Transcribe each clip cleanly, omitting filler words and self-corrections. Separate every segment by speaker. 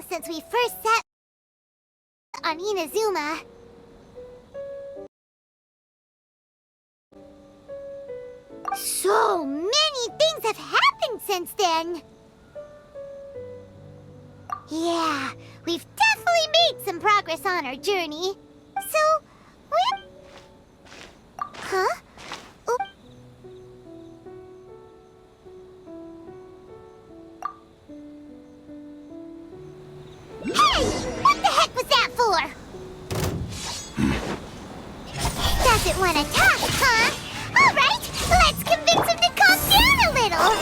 Speaker 1: Since we first set on Inazuma. So many things have happened since then. Yeah, we've definitely made some progress on our journey. So, Huh? Oh. Hey! What the heck was that for? Doesn't want to talk, huh? Alright, let's convince him to calm down a little!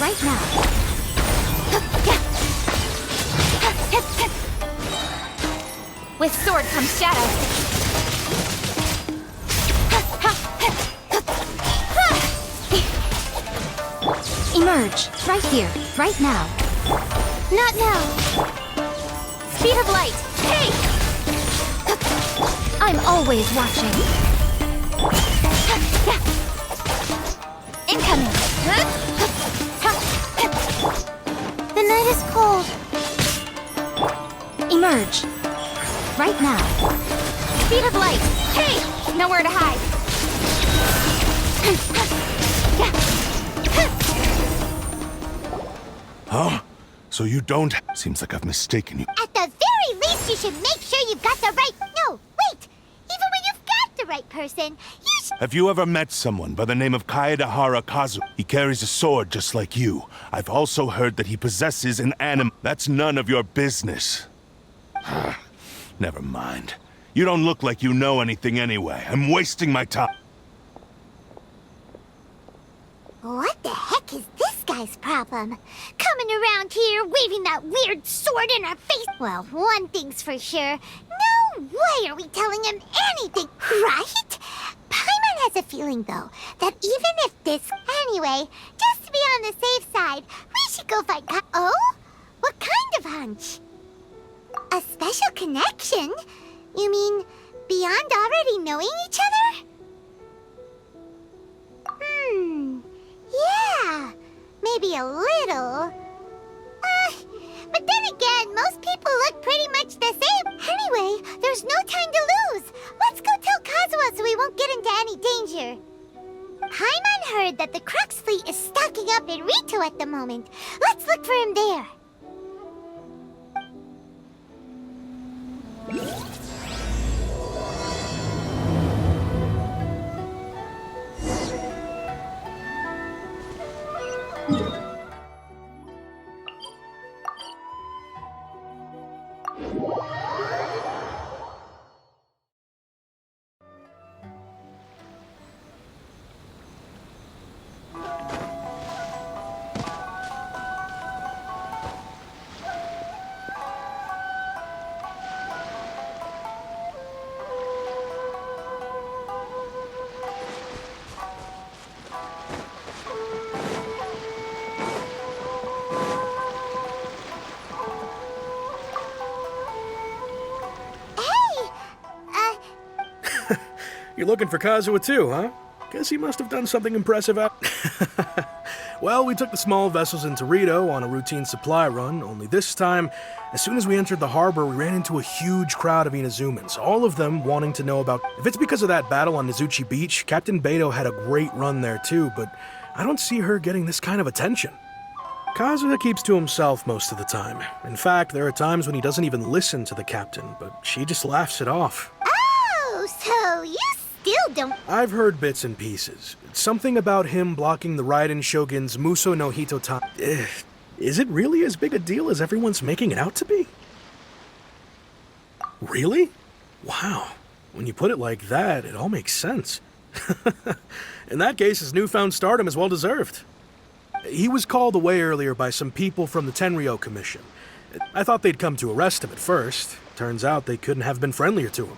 Speaker 1: Right now.
Speaker 2: With sword comes shadow. Emerge, right here, right now.
Speaker 1: Not now.
Speaker 2: Speed of light, hey! I'm always watching. Incoming.
Speaker 1: The night is cold.
Speaker 2: Emerge, right now. Speed of light, hey! Nowhere to hide.
Speaker 3: Huh? So you don't... Seems like I've mistaken you.
Speaker 1: At the very least, you should make sure you've got the right... No, wait! Even when you've got the right person, you should...
Speaker 3: Have you ever met someone by the name of Kazuha? He carries a sword just like you. I've also heard that he possesses an animal. That's none of your business. Never mind. You don't look like you know anything anyway. I'm wasting my time.
Speaker 1: What the heck is this guy's problem? Coming around here, waving that weird sword in our face. Well, one thing's for sure. No way are we telling him anything, right? Paimon has a feeling, though, that even if this... Anyway, just to be on the safe side, we should go find Oh? What kind of hunch? A special connection? You mean, beyond already knowing each other? Yeah, maybe a little. But then again, most people look pretty much the same. Anyway, there's no time to lose. Let's go tell Kazuha so we won't get into any danger. Paimon heard that the Crux fleet is stocking up in Rito at the moment. Let's look for him there.
Speaker 4: You're looking for Kazuha too, huh? Guess he must have done something impressive out... Well, we took the small vessels into Rito on a routine supply run, only this time, as soon as we entered the harbor, we ran into a huge crowd of Inazumans, all of them wanting to know about... If it's because of that battle on Nizuchi Beach, Captain Beto had a great run there too, but I don't see her getting this kind of attention. Kazuha keeps to himself most of the time. In fact, there are times when he doesn't even listen to the captain, but she just laughs it off.
Speaker 1: Oh, so you still don't...
Speaker 4: I've heard bits and pieces. Something about him blocking the Raiden Shogun's Muso no Hitotani. Is it really as big a deal as everyone's making it out to be? Really? Wow. When you put it like that, it all makes sense. In that case, his newfound stardom is well deserved. He was called away earlier by some people from the Tenryo Commission. I thought they'd come to arrest him at first. Turns out they couldn't have been friendlier to him.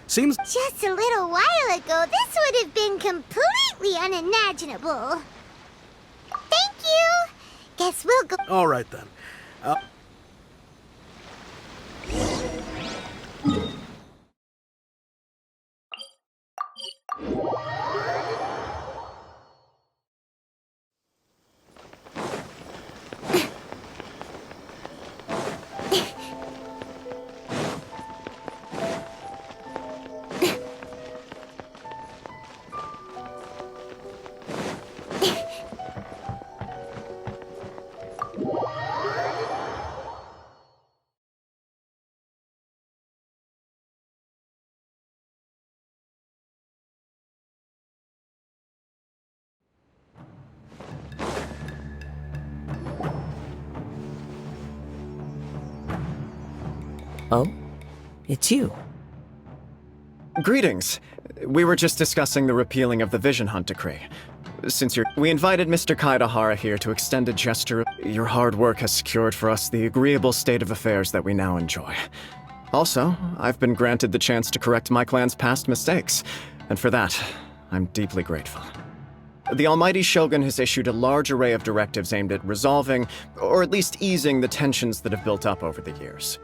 Speaker 4: Seems...
Speaker 1: Just a little while ago, this would have been completely unimaginable. Thank you! Guess we'll go...
Speaker 4: All right, then.
Speaker 5: Oh? It's you.
Speaker 6: Greetings. We were just discussing the repealing of the Vision Hunt decree. We invited Mr. Kaedahara here to extend a gesture. Your hard work has secured for us the agreeable state of affairs that we now enjoy. Also, I've been granted the chance to correct my clan's past mistakes, and for that, I'm deeply grateful. The Almighty Shogun has issued a large array of directives aimed at resolving, or at least easing, the tensions that have built up over the years.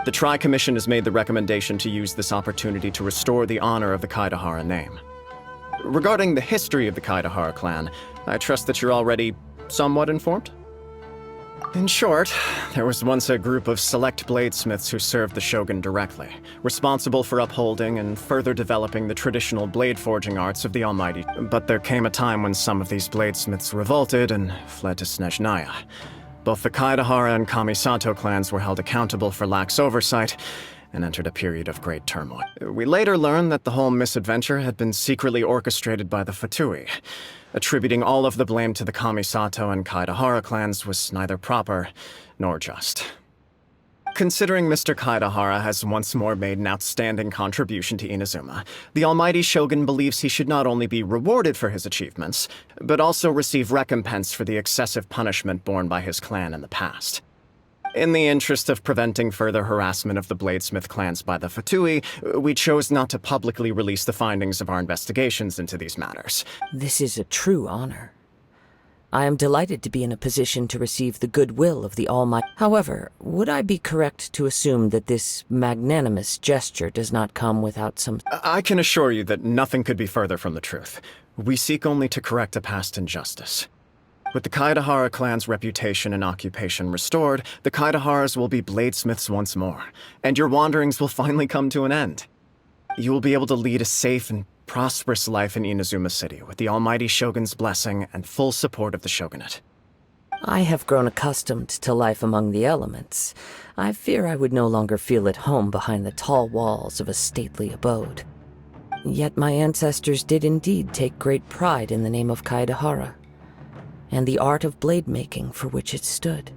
Speaker 6: The Tri-Commission has made the recommendation to use this opportunity to restore the honor of the Kaedahara name. Regarding the history of the Kaedahara clan, I trust that you're already somewhat informed? In short, there was once a group of select bladesmiths who served the Shogun directly, responsible for upholding and further developing the traditional blade forging arts of the Almighty. But there came a time when some of these bladesmiths revolted and fled to Snezhnaya. Both the Kaedahara and Kamisato clans were held accountable for lax oversight and entered a period of great turmoil. We later learned that the whole misadventure had been secretly orchestrated by the Fatui. Attributing all of the blame to the Kamisato and Kaedahara clans was neither proper nor just. Considering Mr. Kaedahara has once more made an outstanding contribution to Inazuma, the Almighty Shogun believes he should not only be rewarded for his achievements, but also receive recompense for the excessive punishment borne by his clan in the past. In the interest of preventing further harassment of the Bladesmith clans by the Fatui, we chose not to publicly release the findings of our investigations into these matters.
Speaker 5: This is a true honor. I am delighted to be in a position to receive the goodwill of the Almighty. However, would I be correct to assume that this magnanimous gesture does not come without some...
Speaker 6: I can assure you that nothing could be further from the truth. We seek only to correct a past injustice. With the Kaedahara clan's reputation and occupation restored, the Kaedaharas will be bladesmiths once more, and your wanderings will finally come to an end. You will be able to lead a safe and prosperous life in Inazuma City with the Almighty Shogun's blessing and full support of the Shogunate.
Speaker 5: I have grown accustomed to life among the elements. I fear I would no longer feel at home behind the tall walls of a stately abode. Yet my ancestors did indeed take great pride in the name of Kaedahara, and the art of blade making for which it stood.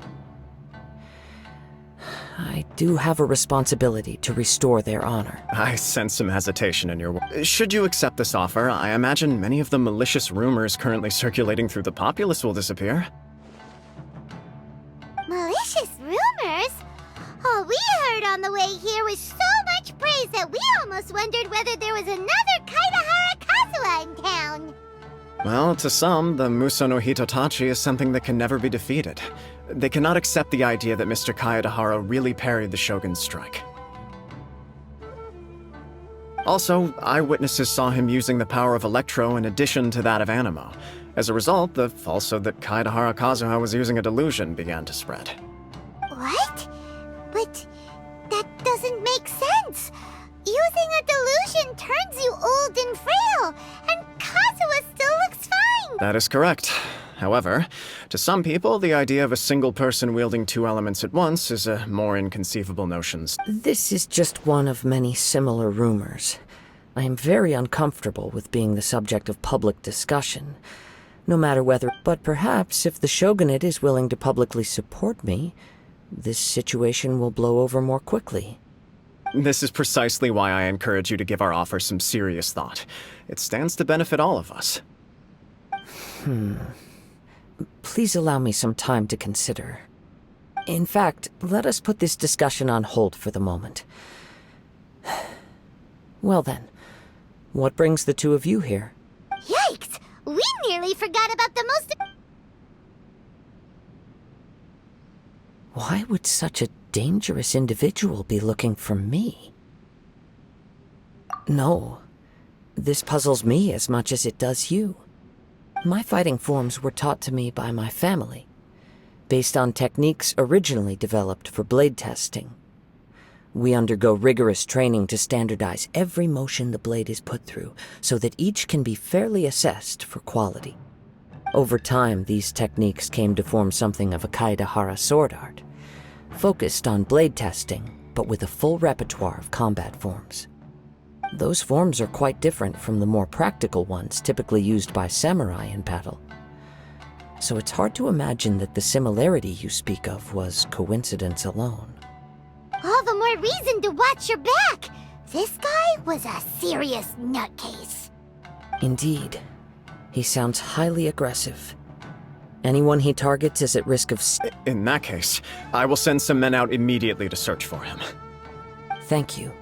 Speaker 5: I do have a responsibility to restore their honor.
Speaker 6: I sense some hesitation in your words. Should you accept this offer, I imagine many of the malicious rumors currently circulating through the populace will disappear.
Speaker 1: Malicious rumors? All we heard on the way here was so much praise that we almost wondered whether there was another Kaedahara Kazuha in town.
Speaker 6: Well, to some, the Muso no Hitotachi is something that can never be defeated. They cannot accept the idea that Mr. Kaedahara really parried the Shogun's strike. Also, eyewitnesses saw him using the power of Electro in addition to that of Animo. As a result, the falsehood that Kaedahara Kazuha was using a delusion began to spread.
Speaker 1: What? But that doesn't make sense. Using a delusion turns you old and frail, and Kazuha still looks fine.
Speaker 6: That is correct. However, to some people, the idea of a single person wielding two elements at once is a more inconceivable notion.
Speaker 5: This is just one of many similar rumors. I am very uncomfortable with being the subject of public discussion, no matter whether... But perhaps if the Shogunate is willing to publicly support me, this situation will blow over more quickly.
Speaker 6: This is precisely why I encourage you to give our offer some serious thought. It stands to benefit all of us.
Speaker 5: Please allow me some time to consider. In fact, let us put this discussion on hold for the moment. Well then, what brings the two of you here?
Speaker 1: Yikes! We nearly forgot about the most...
Speaker 5: Why would such a dangerous individual be looking for me? No, this puzzles me as much as it does you. My fighting forms were taught to me by my family, based on techniques originally developed for blade testing. We undergo rigorous training to standardize every motion the blade is put through, so that each can be fairly assessed for quality. Over time, these techniques came to form something of a Kaedahara sword art, focused on blade testing, but with a full repertoire of combat forms. Those forms are quite different from the more practical ones typically used by samurai in battle. So it's hard to imagine that the similarity you speak of was coincidence alone.
Speaker 1: All the more reason to watch your back! This guy was a serious nutcase.
Speaker 5: Indeed. He sounds highly aggressive. Anyone he targets is at risk of...
Speaker 6: In that case, I will send some men out immediately to search for him.
Speaker 5: Thank you.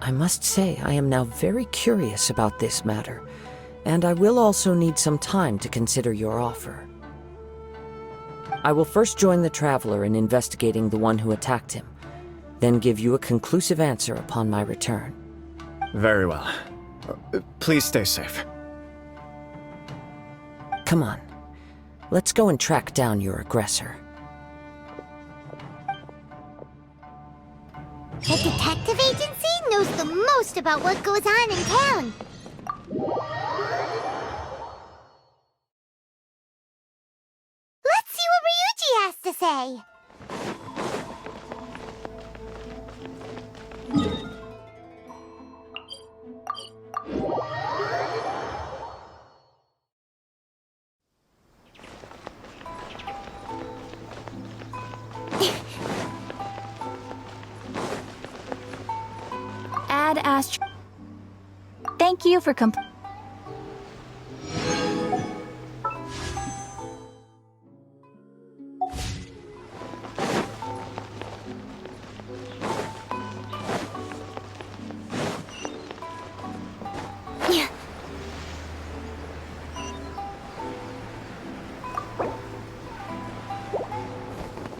Speaker 5: I must say I am now very curious about this matter, and I will also need some time to consider your offer. I will first join the Traveler in investigating the one who attacked him, then give you a conclusive answer upon my return.
Speaker 6: Very well. Please stay safe.
Speaker 5: Come on. Let's go and track down your aggressor.
Speaker 1: The detective agency knows the most about what goes on in town. Let's see what Ryuji has to say.
Speaker 2: Ad Ast. Thank you for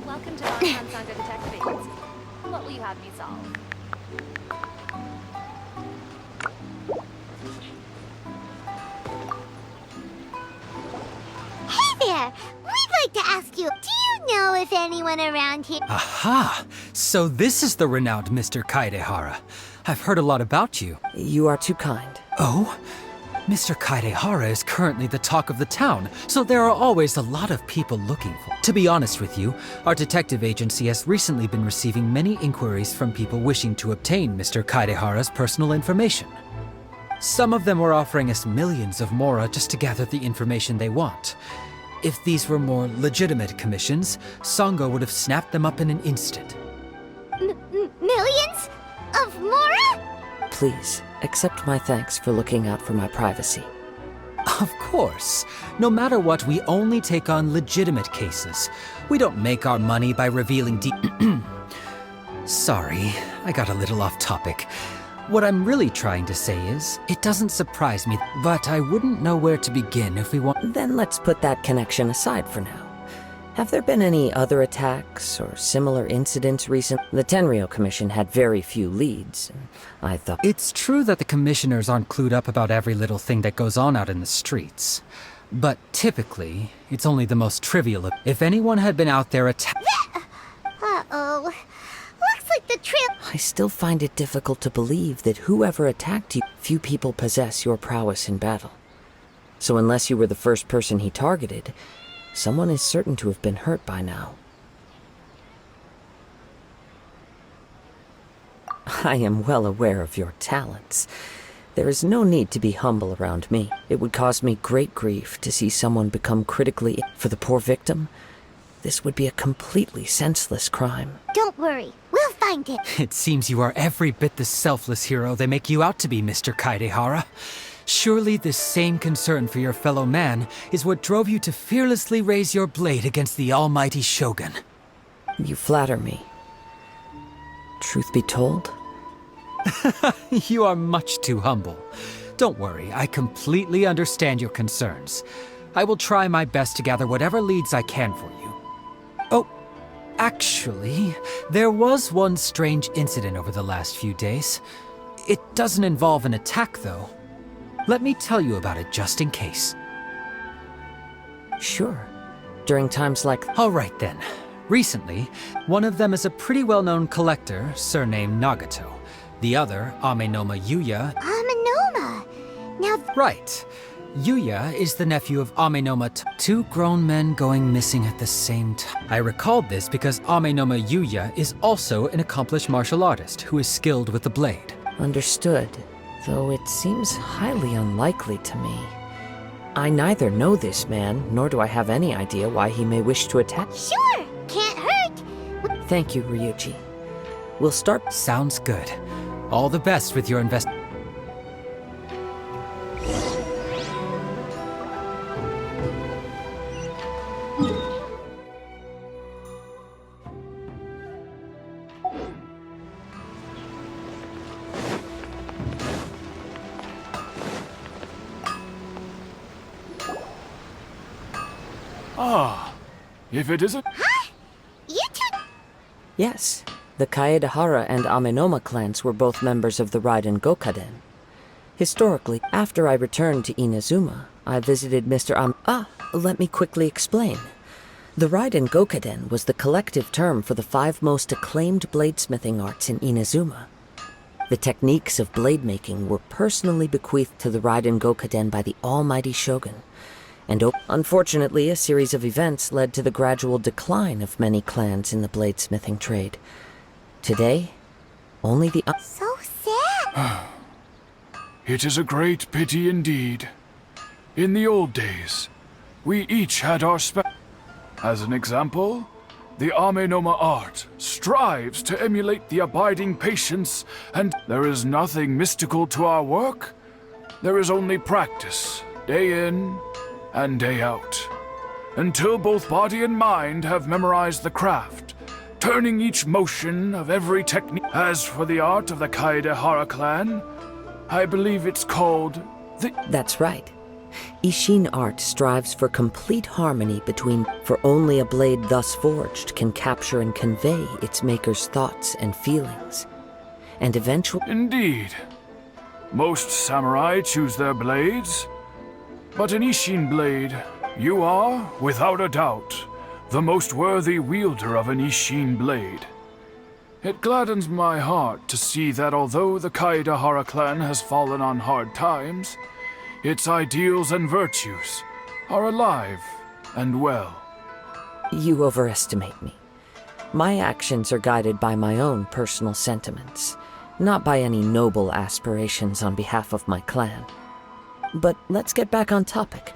Speaker 7: Welcome to our Sansanga Detective Agency. What will you have me solve?
Speaker 1: Hey there! We'd like to ask you, do you know if anyone around here...
Speaker 8: Aha! So this is the renowned Mr. Kaedehara. I've heard a lot about you.
Speaker 5: You are too kind.
Speaker 8: Oh? Mr. Kaedehara is currently the talk of the town, so there are always a lot of people looking for. To be honest with you, our detective agency has recently been receiving many inquiries from people wishing to obtain Mr. Kaedehara's personal information. Some of them were offering us millions of mora just to gather the information they want. If these were more legitimate commissions, Sango would have snapped them up in an instant.
Speaker 1: Millions? Of mora?
Speaker 5: Please, accept my thanks for looking out for my privacy.
Speaker 8: Of course. No matter what, we only take on legitimate cases. We don't make our money by revealing Sorry, I got a little off topic. What I'm really trying to say is, it doesn't surprise me, but I wouldn't know where to begin if we want—
Speaker 5: Then let's put that connection aside for now. Have there been any other attacks or similar incidents recently? The Tenryou Commission had very few leads. I thought—
Speaker 8: It's true that the commissioners aren't clued up about every little thing that goes on out in the streets. But typically, it's only the most trivial. If anyone had been out there
Speaker 1: Uh-oh. Looks like the trail...
Speaker 5: I still find it difficult to believe that whoever attacked you, few people possess your prowess in battle. So unless you were the first person he targeted, someone is certain to have been hurt by now. I am well aware of your talents. There is no need to be humble around me. It would cause me great grief to see someone become critically ill. For the poor victim, this would be a completely senseless crime.
Speaker 1: Don't worry, we'll find him.
Speaker 8: It seems you are every bit the selfless hero they make you out to be, Mr. Kaedehara. Surely this same concern for your fellow man is what drove you to fearlessly raise your blade against the almighty Shogun.
Speaker 5: You flatter me. Truth be told,
Speaker 8: You are much too humble. Don't worry, I completely understand your concerns. I will try my best to gather whatever leads I can for you. Oh, actually, there was one strange incident over the last few days. It doesn't involve an attack, though. Let me tell you about it just in case.
Speaker 5: sure. During times like...
Speaker 8: All right then. Recently, one of them is a pretty well-known collector, surnamed Nagato. The other, Amenoma Yuya...
Speaker 1: Amenoma! Now,
Speaker 8: Right. Yuya is the nephew of Amenoma, two grown men going missing at the same time. I recalled this because Amenoma Yuya is also an accomplished martial artist who is skilled with the blade.
Speaker 5: Understood, though it seems highly unlikely to me. I neither know this man, nor do I have any idea why he may wish to attack.
Speaker 1: sure, can't hurt.
Speaker 5: Thank you, Ryuji. We'll start...
Speaker 8: Sounds good. All the best with your invest...
Speaker 9: If it isn't...
Speaker 1: You two...
Speaker 5: Yes, the Kaedehara and Amenoma clans were both members of the Raiden Gokaden. Historically, after I returned to Inazuma, I visited let me quickly explain. The Raiden Gokaden was the collective term for the 5 most acclaimed bladesmithing arts in Inazuma. The techniques of blade making were personally bequeathed to the Raiden Gokaden by the almighty Shogun. And unfortunately, a series of events led to the gradual decline of many clans in the bladesmithing trade. Today, only the...
Speaker 1: So sad.
Speaker 9: It is a great pity indeed. In the old days, we each had our As an example, the Amenoma art strives to emulate the abiding patience, and there is nothing mystical to our work. There is only practice, day in and day out, until both body and mind have memorized the craft, turning each motion of every technique. As for the art of the Kaedehara clan, I believe it's called the...
Speaker 5: That's right. Ishin art strives for complete harmony between... For only a blade thus forged can capture and convey its maker's thoughts and feelings. And eventually...
Speaker 9: Indeed. Most samurai choose their blades, but an Ishin blade, you are, without a doubt, the most worthy wielder of an Ishin blade. It gladdens my heart to see that although the Kaedehara clan has fallen on hard times, its ideals and virtues are alive and well.
Speaker 5: You overestimate me. My actions are guided by my own personal sentiments, not by any noble aspirations on behalf of my clan. But let's get back on topic.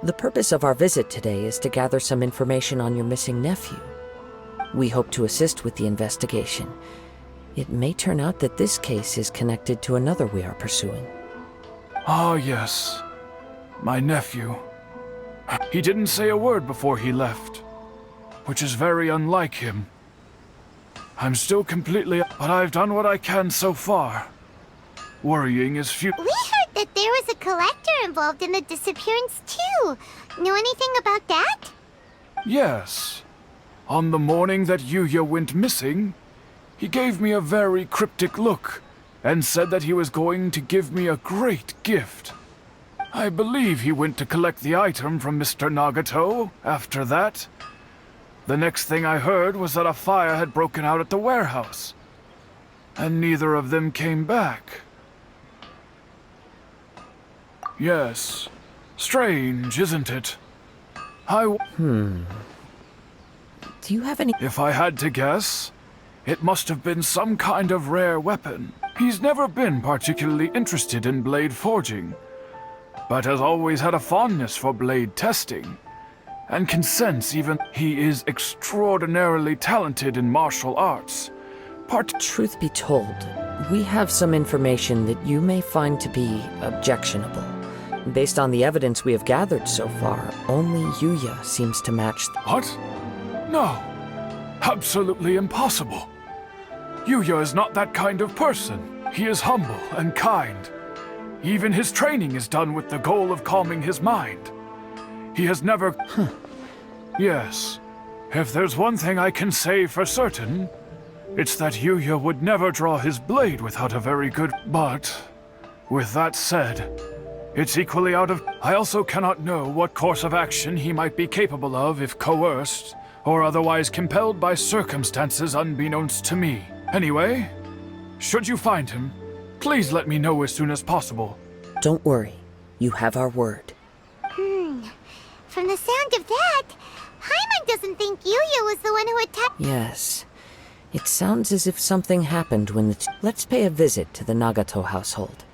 Speaker 5: The purpose of our visit today is to gather some information on your missing nephew. We hope to assist with the investigation. It may turn out that this case is connected to another we are pursuing.
Speaker 9: Ah, yes. My nephew. He didn't say a word before he left, which is very unlike him. I'm still completely... but I've done what I can so far. Worrying is futile.
Speaker 1: We heard that there was a collector involved in the disappearance too. Know anything about that?
Speaker 9: Yes. On the morning that Yuya went missing, he gave me a very cryptic look and said that he was going to give me a great gift. I believe he went to collect the item from Mr. Nagato after that. The next thing I heard was that a fire had broken out at the warehouse, and neither of them came back. Yes. Strange, isn't it?
Speaker 5: Do you have any...
Speaker 9: If I had to guess, It must have been some kind of rare weapon. He's never been particularly interested in blade forging, but has always had a fondness for blade testing, and can sense even he is extraordinarily talented in martial arts.
Speaker 5: Truth be told, we have some information that you may find to be objectionable. Based on the evidence we have gathered so far, only Yuya seems to match.
Speaker 9: What? No. Absolutely impossible. Yuya is not that kind of person. He is humble and kind. Even his training is done with the goal of calming his mind. He has never... Yes. If there's one thing I can say for certain, it's that Yuya would never draw his blade without a very good... But, with that said, it's equally out of... I also cannot know what course of action he might be capable of if coerced, or otherwise compelled by circumstances unbeknownst to me. Anyway, should you find him, please let me know as soon as possible.
Speaker 5: Don't worry. You have our word.
Speaker 1: From the sound of that, Paimon doesn't think Yuya was the one who attacked.
Speaker 5: Yes. It sounds as if something happened when the Let's pay a visit to the Nagato household.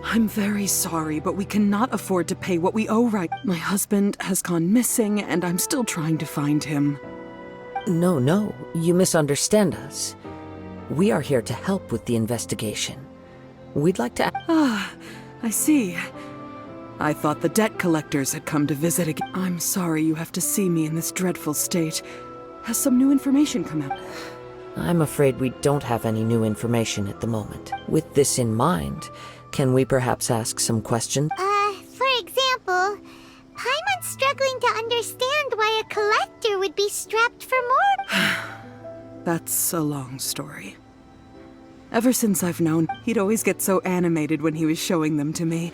Speaker 10: I'm very sorry, but we cannot afford to pay what we owe right. My husband has gone missing, and I'm still trying to find him.
Speaker 5: No, you misunderstand us. We are here to help with the investigation. We'd like to...
Speaker 10: I see. I thought the debt collectors had come to visit again. I'm sorry you have to see me in this dreadful state. Has some new information come out?
Speaker 5: I'm afraid we don't have any new information at the moment. With this in mind, can we perhaps ask some questions?
Speaker 1: For example, Paimon's struggling to understand why a collector would be strapped for more.
Speaker 10: That's a long story. Ever since I've known, he'd always get so animated when he was showing them to me.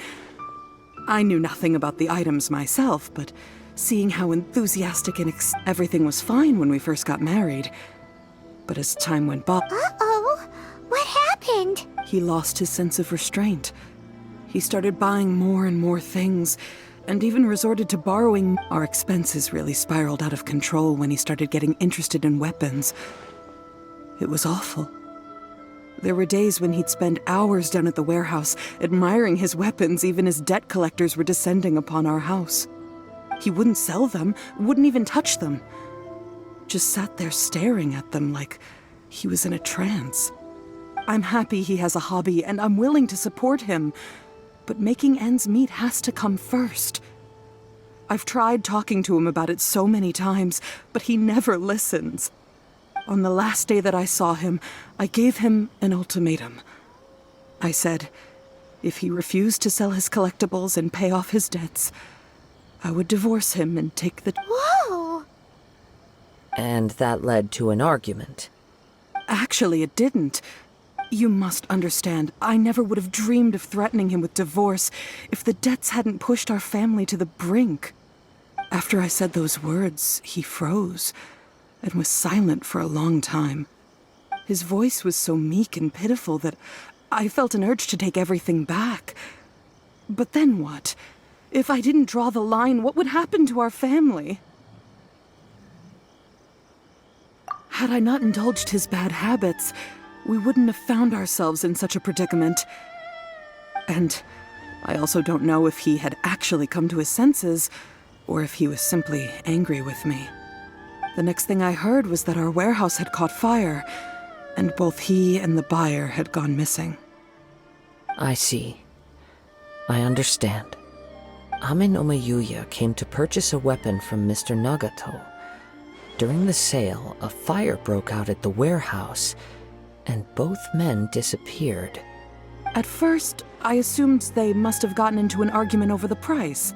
Speaker 10: I knew nothing about the items myself, but seeing how enthusiastic and everything was fine when we first got married. But as time went by...
Speaker 1: Uh-oh! What happened?
Speaker 10: He lost his sense of restraint. He started buying more and more things, and even resorted to borrowing. Our expenses really spiraled out of control when he started getting interested in weapons. It was awful. There were days when he'd spend hours down at the warehouse, admiring his weapons even as debt collectors were descending upon our house. He wouldn't sell them, wouldn't even touch them. Just sat there staring at them like he was in a trance. I'm happy he has a hobby, and I'm willing to support him. But making ends meet has to come first. I've tried talking to him about it so many times, but he never listens. On the last day that I saw him, I gave him an ultimatum. I said, if he refused to sell his collectibles and pay off his debts, I would divorce him and take the...
Speaker 1: Whoa!
Speaker 5: And that led to an argument.
Speaker 10: Actually, it didn't. You must understand, I never would have dreamed of threatening him with divorce if the debts hadn't pushed our family to the brink. After I said those words, he froze and was silent for a long time. His voice was so meek and pitiful that I felt an urge to take everything back. But then what? If I didn't draw the line, what would happen to our family? Had I not indulged his bad habits, we wouldn't have found ourselves in such a predicament. And I also don't know if he had actually come to his senses, or if he was simply angry with me. The next thing I heard was that our warehouse had caught fire, and both he and the buyer had gone missing.
Speaker 5: I see. I understand. Ame no Yuya came to purchase a weapon from Mr. Nagato. During the sale, a fire broke out at the warehouse, and both men disappeared.
Speaker 10: At first, I assumed they must have gotten into an argument over the price.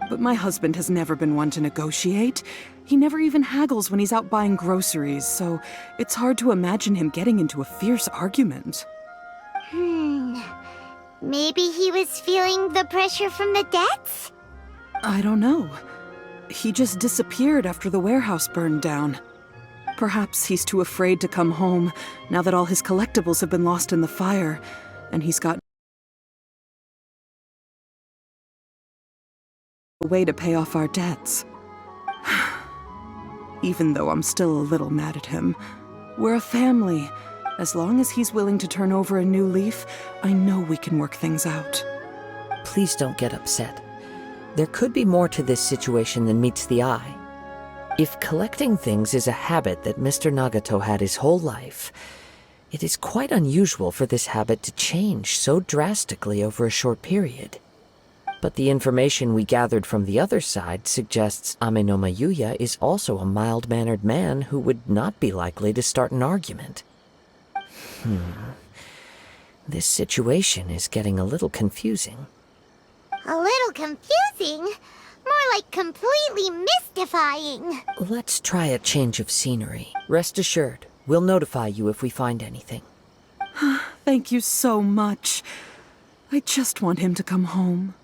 Speaker 10: But my husband has never been one to negotiate. He never even haggles when he's out buying groceries, so it's hard to imagine him getting into a fierce argument.
Speaker 1: Maybe he was feeling the pressure from the debts?
Speaker 10: I don't know. He just disappeared after the warehouse burned down. Perhaps he's too afraid to come home now that all his collectibles have been lost in the fire, and he's got a way to pay off our debts. Even though I'm still a little mad at him, we're a family. As long as he's willing to turn over a new leaf, I know we can work things out.
Speaker 5: Please don't get upset. There could be more to this situation than meets the eye. If collecting things is a habit that Mr. Nagato had his whole life, it is quite unusual for this habit to change so drastically over a short period. But the information we gathered from the other side suggests Ame no Yuya is also a mild-mannered man who would not be likely to start an argument. This situation is getting a little confusing.
Speaker 1: A little confusing? More like completely mystifying.
Speaker 5: Let's try a change of scenery. Rest assured, we'll notify you if we find anything.
Speaker 10: Thank you so much. I just want him to come home.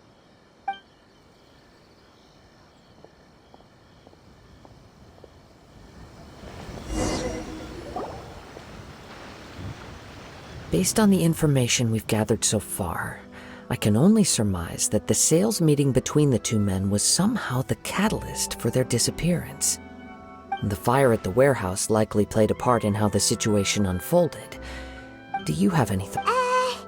Speaker 5: Based on the information we've gathered so far, I can only surmise that the sales meeting between the two men was somehow the catalyst for their disappearance. The fire at the warehouse likely played a part in how the situation unfolded. Do you have anything?
Speaker 1: Well?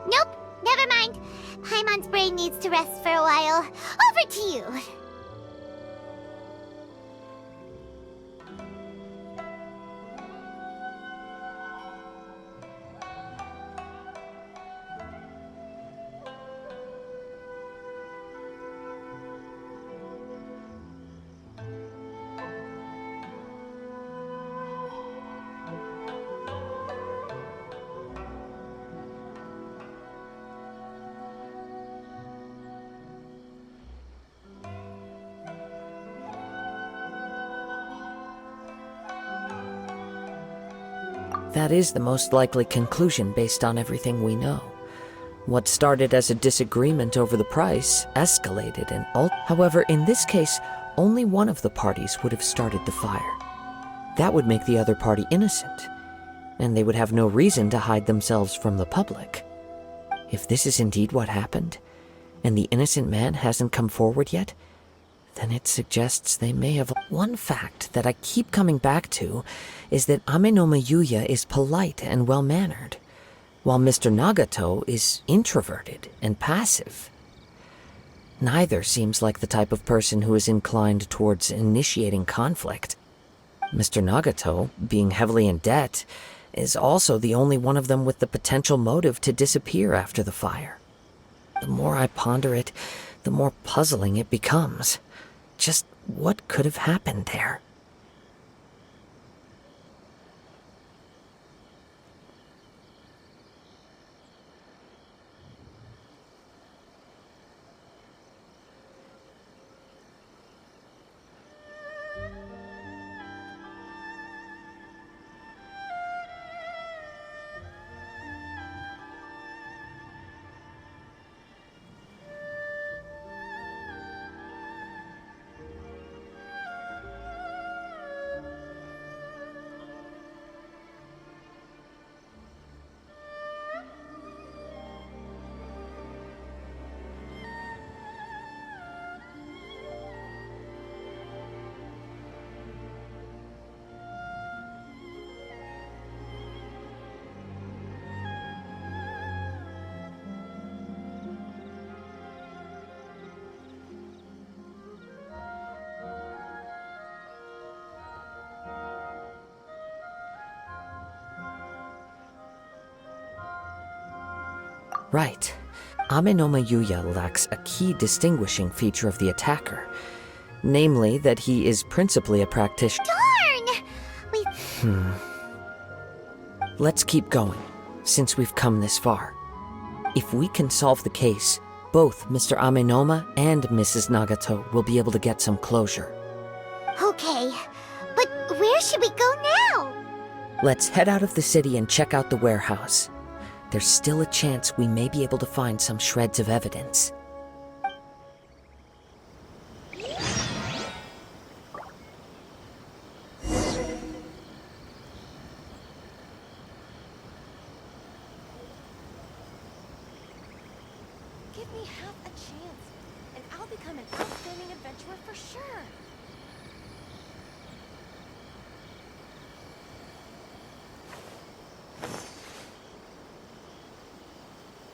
Speaker 1: Nope, never mind. Paimon's brain needs to rest for a while. Over to you.
Speaker 5: That is the most likely conclusion based on everything we know. What started as a disagreement over the price escalated and however, in this case, only one of the parties would have started the fire. That would make the other party innocent, and they would have no reason to hide themselves from the public. If this is indeed what happened, and the innocent man hasn't come forward yet, then it suggests they may have... One fact that I keep coming back to is that Ame no Yuya is polite and well-mannered, while Mr. Nagato is introverted and passive. Neither seems like the type of person who is inclined towards initiating conflict. Mr. Nagato, being heavily in debt, is also the only one of them with the potential motive to disappear after the fire. The more I ponder it, the more puzzling it becomes. Just what could have happened there? Right. Amenoma Yuya lacks a key distinguishing feature of the attacker, namely that he is principally a practitioner.
Speaker 1: Darn! We...
Speaker 5: Let's keep going, since we've come this far. If we can solve the case, both Mr. Amenoma and Mrs. Nagato will be able to get some closure.
Speaker 1: Okay, but where should we go now?
Speaker 5: Let's head out of the city and check out the warehouse. There's still a chance we may be able to find some shreds of evidence.
Speaker 7: Give me half a chance, and I'll become an outstanding adventurer for sure.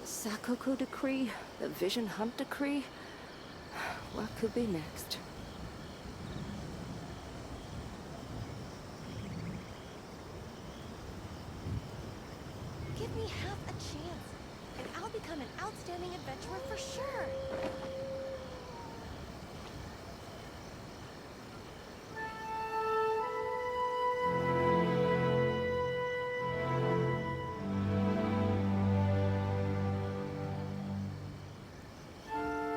Speaker 11: The Sakoku Decree, the Vision Hunt Decree. What could be next?
Speaker 7: Give me half a chance, and I'll become an outstanding adventurer for sure.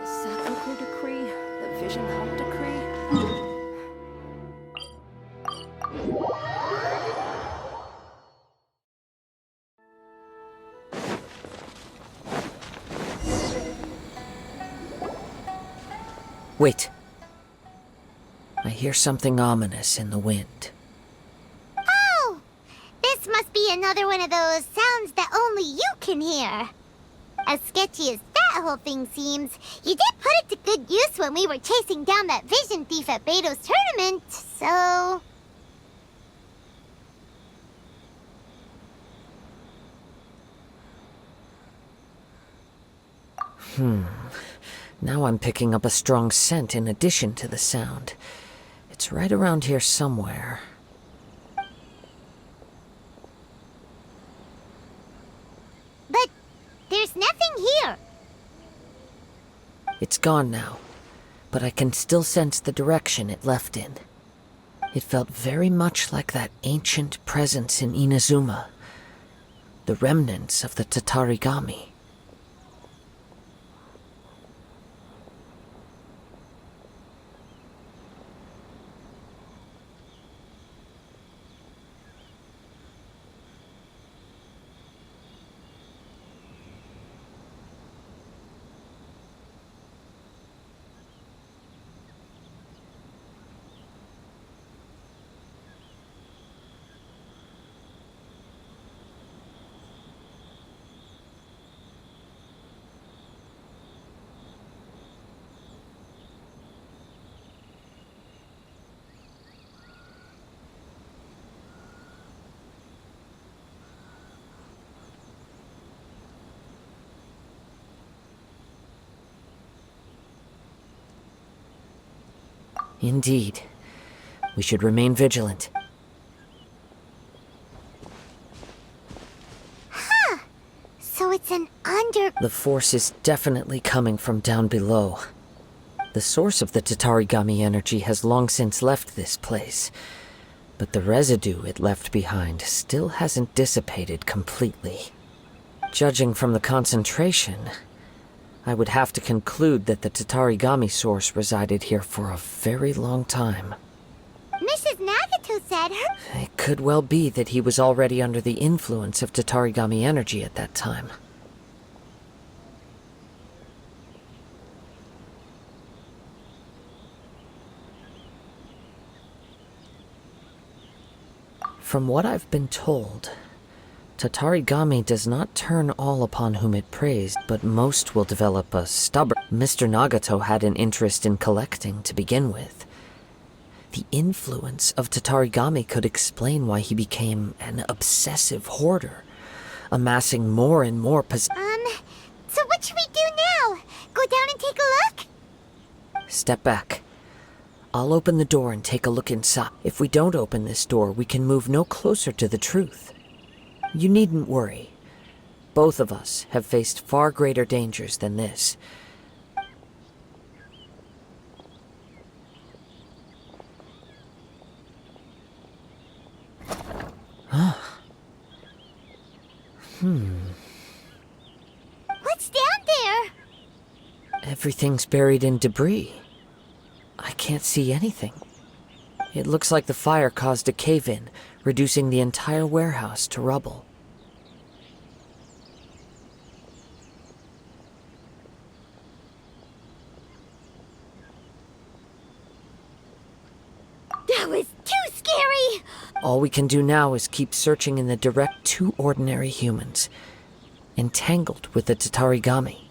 Speaker 11: The Sakoku Decree, the Vision Hunt Decree.
Speaker 5: Wait. I hear something ominous in the wind.
Speaker 1: Oh! This must be another one of those sounds that only you can hear. As sketchy as that whole thing seems, you did put it to good use when we were chasing down that vision thief at Beto's tournament, so...
Speaker 5: Now I'm picking up a strong scent in addition to the sound. It's right around here somewhere.
Speaker 1: But there's nothing here.
Speaker 5: It's gone now, but I can still sense the direction it left in. It felt very much like that ancient presence in Inazuma, the remnants of the Tatarigami. Indeed. We should remain vigilant.
Speaker 1: So it's an under...
Speaker 5: The force is definitely coming from down below. The source of the Tatarigami energy has long since left this place, but the residue it left behind still hasn't dissipated completely. Judging from the concentration, I would have to conclude that the Tatarigami source resided here for a very long time.
Speaker 1: Mrs. Nagato said her...
Speaker 5: It could well be that he was already under the influence of Tatarigami energy at that time. From what I've been told, Tatarigami does not turn all upon whom it preys, but most will develop a stubborn... Mr. Nagato had an interest in collecting to begin with. The influence of Tatarigami could explain why he became an obsessive hoarder, amassing more and more
Speaker 1: So what should we do now? Go down and take a look?
Speaker 5: Step back. I'll open the door and take a look inside. If we don't open this door, we can move no closer to the truth. You needn't worry. Both of us have faced far greater dangers than this.
Speaker 1: What's down there?
Speaker 5: Everything's buried in debris. I can't see anything. It looks like the fire caused a cave-in, reducing the entire warehouse to rubble.
Speaker 1: That was too scary!
Speaker 5: All we can do now is keep searching in the direct to ordinary humans, entangled with the Tatarigami.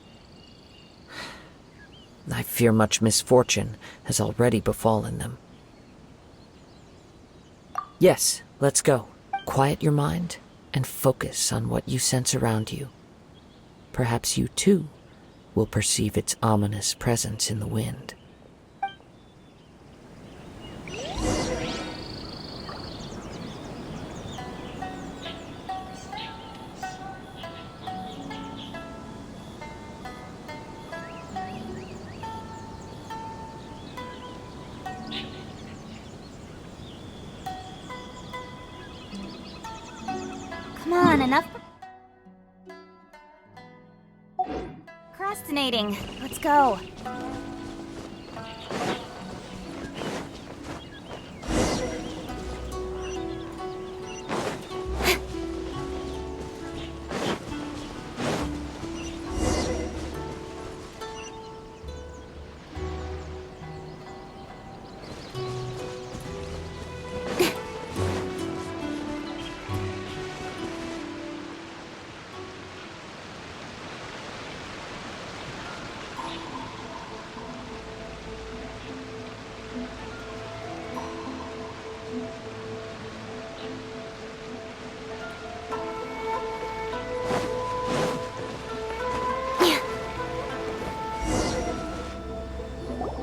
Speaker 5: I fear much misfortune has already befallen them. Yes, let's go. Quiet your mind and focus on what you sense around you. Perhaps you too will perceive its ominous presence in the wind.
Speaker 2: Come on, enough procrastinating. Let's go.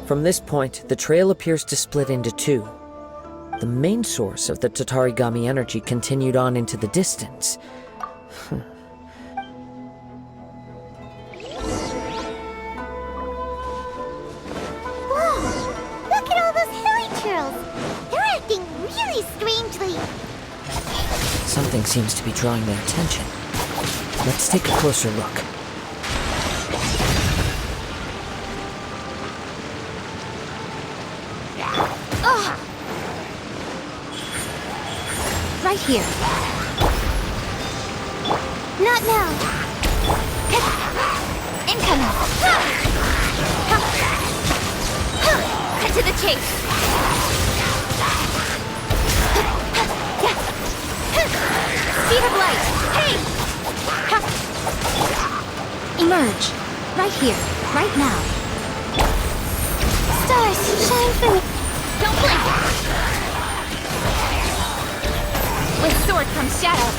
Speaker 5: From this point, the trail appears to split into two. The main source of the Tatarigami energy continued on into the distance.
Speaker 1: Whoa! Look at all those hilly churls! They're acting really strangely.
Speaker 5: Something seems to be drawing their attention. Let's take a closer look.
Speaker 2: Right here.
Speaker 1: Not now.
Speaker 2: Incoming. Cut to the chase. Speed of light. Hey! Emerge. Right here. Right now.
Speaker 1: Stars, shine for me.
Speaker 2: Don't blink. With sword comes shadow.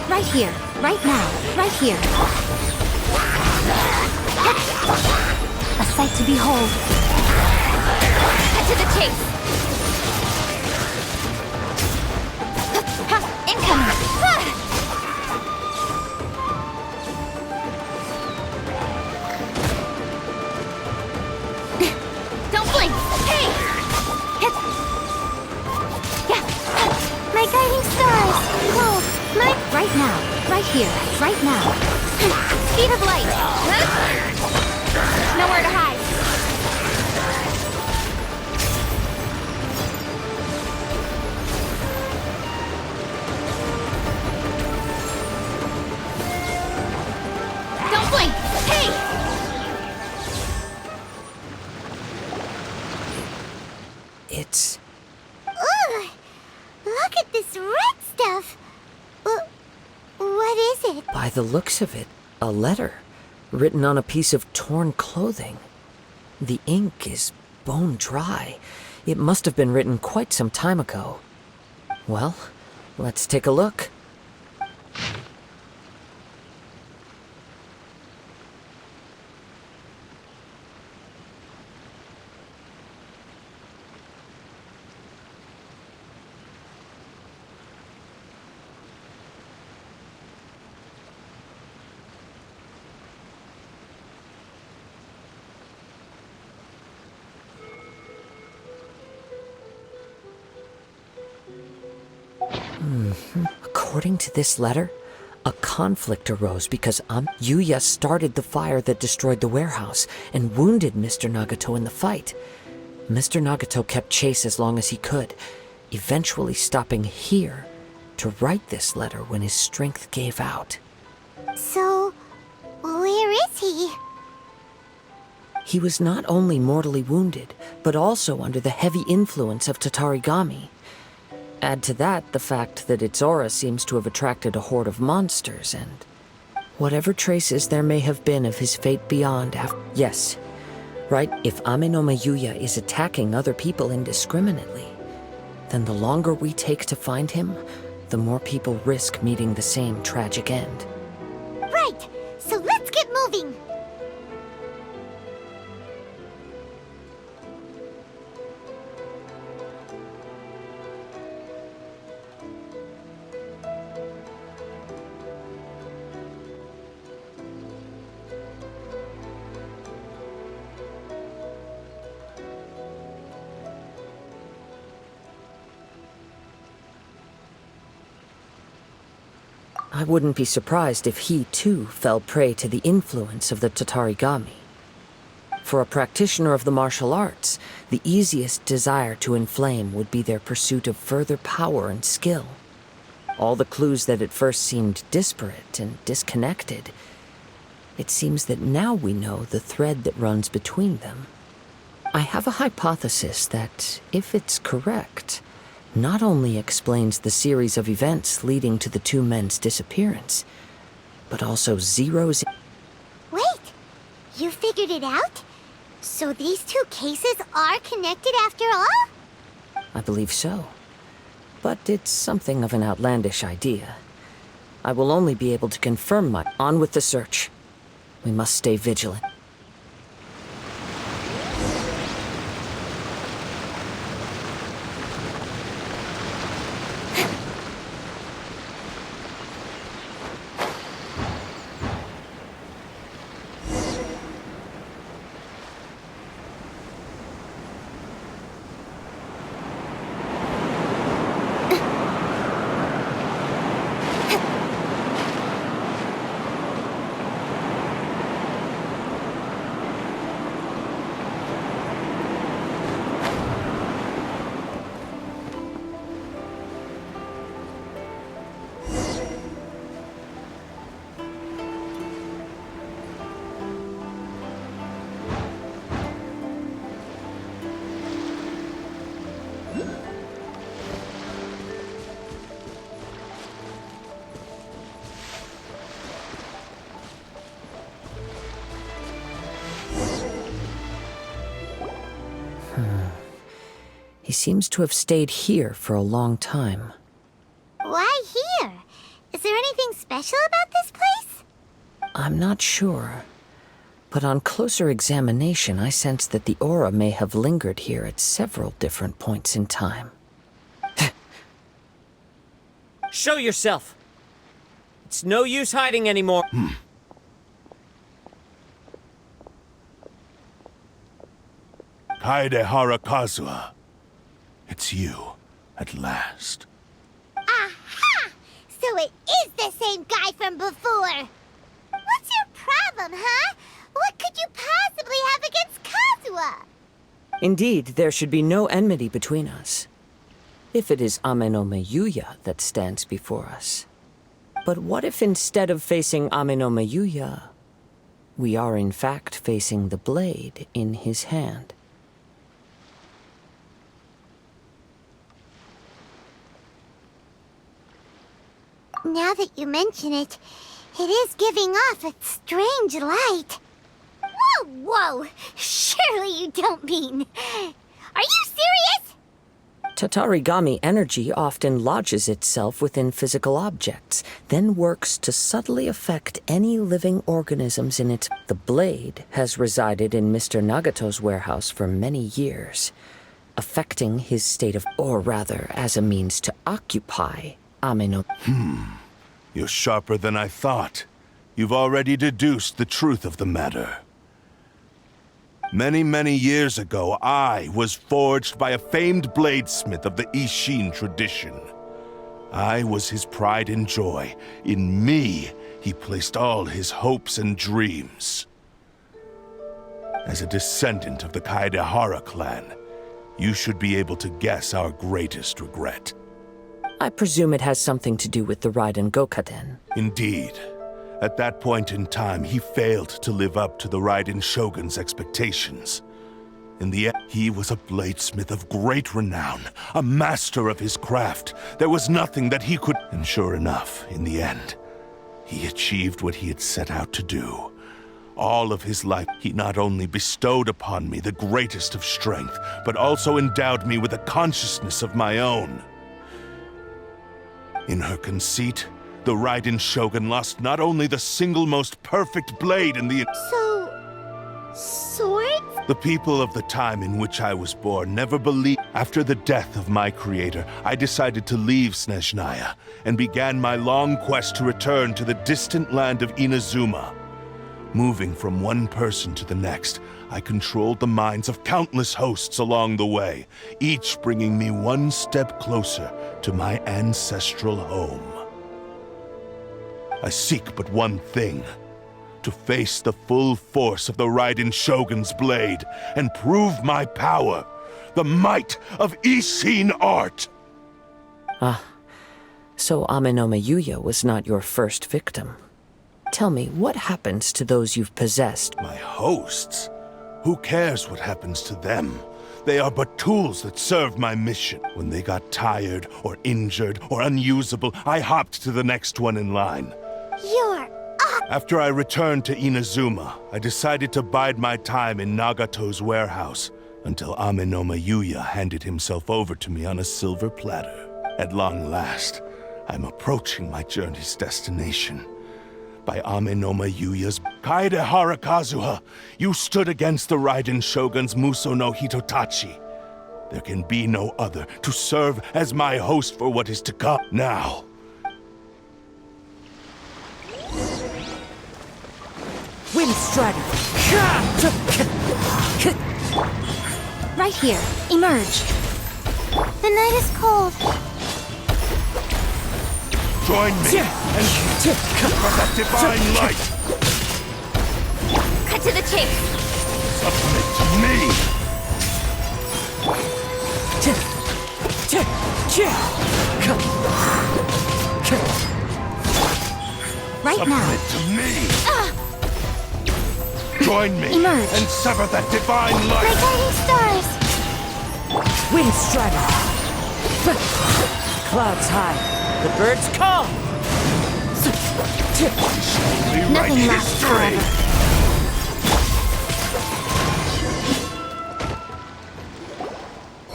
Speaker 2: Right here, right now, right here. A sight to behold. Cut to the chase. Incoming. Don't blink. Hey.
Speaker 1: My guiding stars. Hold.
Speaker 2: Right now, right here, right now. Speed of light. Nowhere to hide. Don't blink. Hey!
Speaker 5: It's...
Speaker 1: Ugh! Look at this red stuff. What is it?
Speaker 5: by the looks of it, a letter written on a piece of torn clothing. The ink is bone dry. It must have been written quite some time ago. Well, let's take a look. According to this letter, a conflict arose because Yuya started the fire that destroyed the warehouse and wounded Mr. Nagato in the fight. Mr. Nagato kept chase as long as he could, eventually stopping here to write this letter when his strength gave out.
Speaker 1: So, where is he?
Speaker 5: He was not only mortally wounded, but also under the heavy influence of Tatarigami. Add to that the fact that its aura seems to have attracted a horde of monsters, and whatever traces there may have been of his fate beyond Yes, right, if Amenoma Yuya is attacking other people indiscriminately, then the longer we take to find him, the more people risk meeting the same tragic end.
Speaker 1: Right, so let's get moving.
Speaker 5: I wouldn't be surprised if he, too, fell prey to the influence of the Tatarigami. For a practitioner of the martial arts, the easiest desire to inflame would be their pursuit of further power and skill. All the clues that at first seemed disparate and disconnected, it seems that now we know the thread that runs between them. I have a hypothesis that, if it's correct, not only explains the series of events leading to the two men's disappearance, but also zeroes...
Speaker 1: Wait, you figured it out? So these two cases are connected after all?
Speaker 5: I believe so. But it's something of an outlandish idea. I will only be able to confirm my... On with the search. We must stay vigilant. He seems to have stayed here for a long time.
Speaker 1: Why here? Is there anything special about this place?
Speaker 5: I'm not sure. But on closer examination, I sense that the aura may have lingered here at several different points in time.
Speaker 12: Show yourself! It's no use hiding anymore.
Speaker 3: Kaedehara Kazuha. It's you, at last.
Speaker 1: Aha! So it is the same guy from before! What's your problem, huh? What could you possibly have against Kazuha?
Speaker 5: Indeed, there should be no enmity between us. If it is Amenoma Yuya that stands before us. But what if instead of facing Amenoma Yuya, we are in fact facing the blade in his hand?
Speaker 1: Now that you mention it, it is giving off a strange light. Whoa, whoa! Surely you don't mean... Are you serious?
Speaker 5: Tatarigami energy often lodges itself within physical objects, then works to subtly affect any living organisms in its... The blade has resided in Mr. Nagato's warehouse for many years, affecting his state of... Or rather, as a means to occupy Ameno...
Speaker 3: You're sharper than I thought. You've already deduced the truth of the matter. Many, many years ago, I was forged by a famed bladesmith of the Ishin tradition. I was his pride and joy. In me, he placed all his hopes and dreams. As a descendant of the Kaedehara clan, you should be able to guess our greatest regret.
Speaker 5: I presume it has something to do with the Raiden Gokaden.
Speaker 3: Indeed. At that point in time, he failed to live up to the Raiden Shogun's expectations. In the end, he was a bladesmith of great renown, a master of his craft. There was nothing that he could... And sure enough, in the end, he achieved what he had set out to do. All of his life, he not only bestowed upon me the greatest of strength, but also endowed me with a consciousness of my own. In her conceit, the Raiden Shogun lost not only the single most perfect blade in the...
Speaker 1: Swords?
Speaker 3: The people of the time in which I was born never believed. After the death of my creator, I decided to leave Snezhnaya and began my long quest to return to the distant land of Inazuma. Moving from one person to the next, I controlled the minds of countless hosts along the way, each bringing me one step closer to my ancestral home. I seek but one thing: to face the full force of the Raiden Shogun's blade and prove my power, the might of Ishin art.
Speaker 5: Ah, so Amenoma Yuya was not your first victim. Tell me, what happens to those you've possessed?
Speaker 3: My hosts? Who cares what happens to them? They are but tools that serve my mission. When they got tired, or injured, or unusable, I hopped to the next one in line.
Speaker 1: You're
Speaker 3: After I returned to Inazuma, I decided to bide my time in Nagato's warehouse until Amenoma Yuya handed himself over to me on a silver platter. At long last, I'm approaching my journey's destination. By Amenoma Yuya's Kaedehara Kazuha, you stood against the Raiden Shogun's Muso no Hitotachi. There can be no other to serve as my host for what is to come. Now,
Speaker 5: Wind Strider!
Speaker 2: Right here. Emerge.
Speaker 1: The night is cold.
Speaker 3: join me and for that divine light!
Speaker 2: Cut to the chase.
Speaker 3: Submit to me!
Speaker 2: Right now.
Speaker 3: Submit to me! Join me
Speaker 2: Emerge.
Speaker 3: and sever that divine
Speaker 1: My
Speaker 3: light!
Speaker 1: guiding stars.
Speaker 5: Wind Strider! Clouds high. The birds call!
Speaker 3: Rewrite
Speaker 2: Nothing lasts
Speaker 3: history!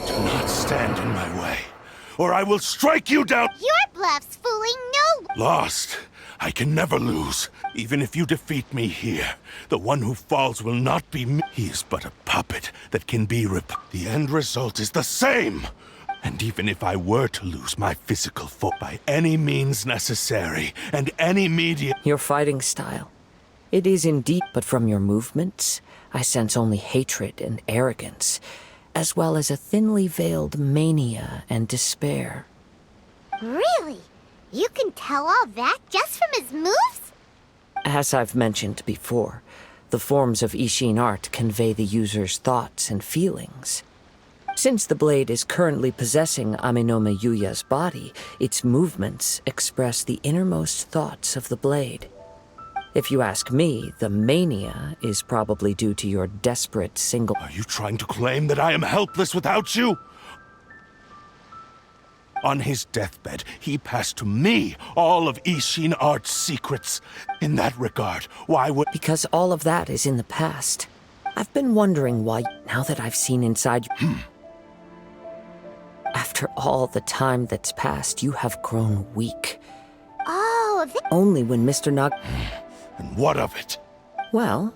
Speaker 3: Do not stand in my way, or I will strike you down!
Speaker 1: Your bluff's fooling no.
Speaker 3: Lost. I can never lose. Even if you defeat me here, the one who falls will not be me. He is but a puppet that can be The end result is the same. And even if I were to lose my physical foe by any means necessary, and any medium...
Speaker 5: Your fighting style. It is indeed, but from your movements, I sense only hatred and arrogance, as well as a thinly veiled mania and despair.
Speaker 1: Really? You can tell all that just from his moves?
Speaker 5: As I've mentioned before, the forms of Ishin art convey the user's thoughts and feelings. Since the blade is currently possessing Amenoma Yuya's body, its movements express the innermost thoughts of the blade. If you ask me, the mania is probably due to your desperate single...
Speaker 3: Are you trying to claim that I am helpless without you? On his deathbed, he passed to me all of Ishin art's secrets. In that regard, why would...
Speaker 5: Because all of that is in the past. I've been wondering why, now that I've seen inside you... After all the time that's passed, you have grown weak.
Speaker 1: Oh,
Speaker 5: Only when Mr. Nag...
Speaker 3: And what of it?
Speaker 5: Well,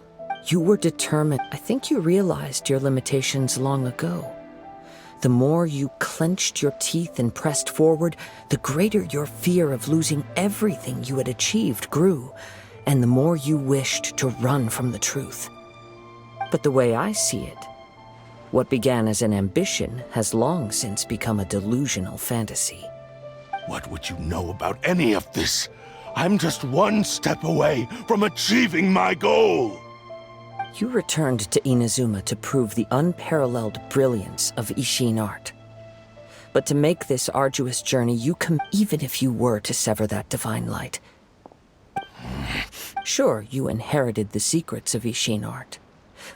Speaker 5: you were determined. I think you realized your limitations long ago. The more you clenched your teeth and pressed forward, the greater your fear of losing everything you had achieved grew, and the more you wished to run from the truth. But the way I see it, what began as an ambition has long since become a delusional fantasy.
Speaker 3: What would you know about any of this? I'm just one step away from achieving my goal!
Speaker 5: You returned to Inazuma to prove the unparalleled brilliance of Ishin art. But to make this arduous journey, even if you were to sever that divine light. Sure, you inherited the secrets of Ishin art.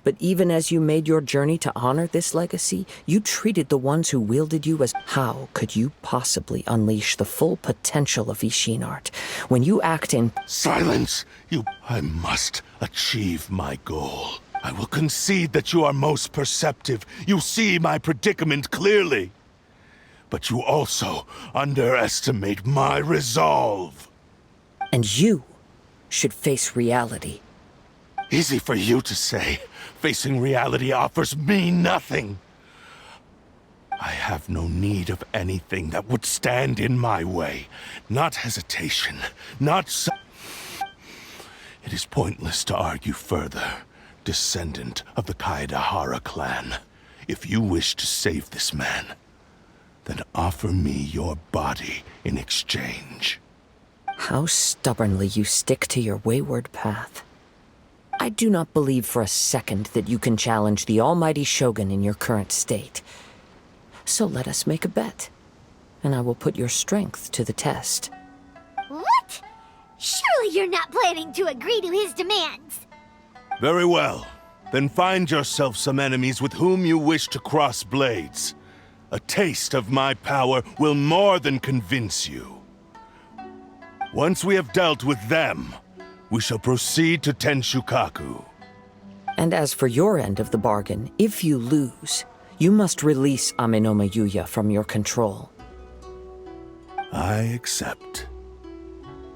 Speaker 5: But even as you made your journey to honor this legacy, you treated the ones who wielded you as... How could you possibly unleash the full potential of Ishin art when you act in...
Speaker 3: Silence! I must achieve my goal. I will concede that you are most perceptive. You see my predicament clearly. But you also underestimate my resolve.
Speaker 5: And you should face reality.
Speaker 3: Easy for you to say. Facing reality offers me nothing. I have no need of anything that would stand in my way. Not hesitation, not It is pointless to argue further, descendant of the Kaedahara clan. If you wish to save this man, then offer me your body in exchange.
Speaker 5: How stubbornly you stick to your wayward path. I do not believe for a second that you can challenge the almighty Shogun in your current state. So let us make a bet, and I will put your strength to the test.
Speaker 1: What? Surely you're not planning to agree to his demands.
Speaker 3: Very well. Then find yourself some enemies with whom you wish to cross blades. A taste of my power will more than convince you. Once we have dealt with them, we shall proceed to Tenshukaku.
Speaker 5: And as for your end of the bargain, if you lose, you must release Amenoma Yuya from your control.
Speaker 3: I accept.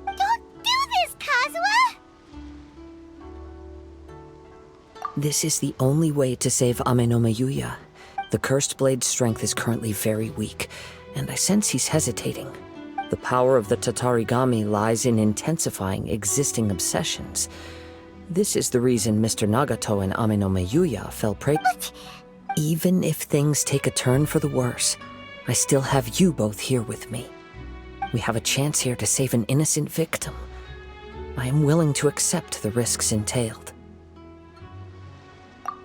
Speaker 1: Don't do this, Kazuha!
Speaker 5: This is the only way to save Amenoma Yuya. The Cursed Blade's strength is currently very weak, and I sense he's hesitating. The power of the Tatarigami lies in intensifying existing obsessions. This is the reason Mr. Nagato and Amenoma Yuya fell prey.
Speaker 1: But...
Speaker 5: Even if things take a turn for the worse, I still have you both here with me. We have a chance here to save an innocent victim. I am willing to accept the risks entailed.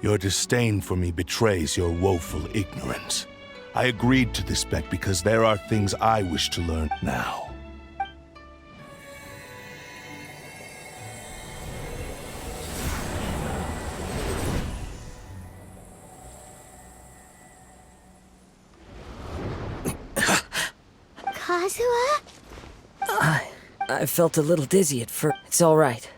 Speaker 3: Your disdain for me betrays your woeful ignorance. I agreed to this bet because there are things I wish to learn now.
Speaker 1: Kazuha?
Speaker 5: I felt a little dizzy at first. It's all right.